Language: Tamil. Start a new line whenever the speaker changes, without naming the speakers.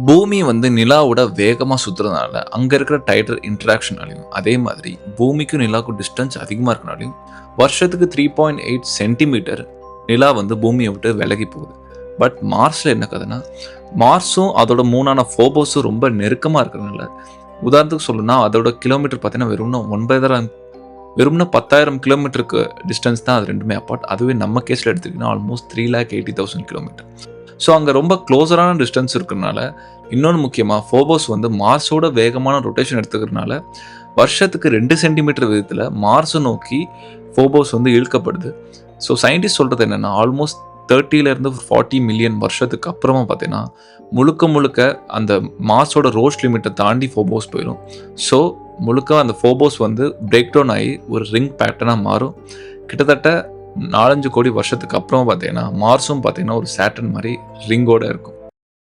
பூமி வந்து நிலாவோட வேகமா சுத்துறதுனால, அங்க இருக்கிற டைடல் இன்டராக்ஷனாலயும், அதே மாதிரி பூமிக்கும் நிலாவுக்கும் டிஸ்டன்ஸ் அதிகமா இருக்கனாலயும், வருஷத்துக்கு 3.8 சென்டிமீட்டர் நிலா வந்து பூமிய விட்டு விலகி போகுது. பட் மார்ஸ்ல என்ன கதைன்னா, மார்ஸும் அதோட மூனான ஃபோபோஸும் ரொம்ப நெருக்கமா இருக்கிறதுனால, உதாரணத்துக்கு சொல்லணும்னா, அதோட கிலோமீட்டர் பார்த்தீங்கன்னா, வெறும்ன 10,000 கிலோமீட்டருக்கு டிஸ்டன்ஸ் தான் அது 2மே அப்பார்ட். அதுவே நம்ம கேஸ்ல எடுத்துக்கிட்டீங்கன்னா, ஆல்மோஸ்ட் 3,80,000 கிலோமீட்டர். ஸோ அங்க ரொம்ப க்ளோஸரான டிஸ்டன்ஸ் இருக்கிறனால, இன்னொன்னு முக்கியமா ஃபோபோஸ் வந்து மார்ஸோட வேகமான ரொட்டேஷன் எடுத்துக்கிறனால, வருஷத்துக்கு 2 சென்டிமீட்டர் விதத்துல மார்ஸ நோக்கி ஃபோபோஸ் வந்து இழுக்கப்படுது. ஸோ சயின்டிஸ்ட் சொல்றது என்னன்னா, ஆல்மோஸ்ட் 30லேருந்து 40 மில்லியன் வருஷத்துக்கு அப்புறமா பார்த்தீங்கன்னா, முழுக்க முழுக்க அந்த மார்ஸோட ரோஸ் லிமிட்ட தாண்டி ஃபோபோஸ் போயிரும். ஸோ முழுக்க அந்த ஃபோபோஸ் வந்து பிரேக் டவுன் ஆகி ஒரு ரிங் பேட்டர்னா மாறும். கிட்டத்தட்ட 4, 5 கோடி வருஷத்துக்கு அப்புறம் பார்த்தீங்கன்னா, மார்ஸும் பார்த்தீங்கன்னா ஒரு சேட்டர்ன் மாரி ரிங்கோட இருக்கும்.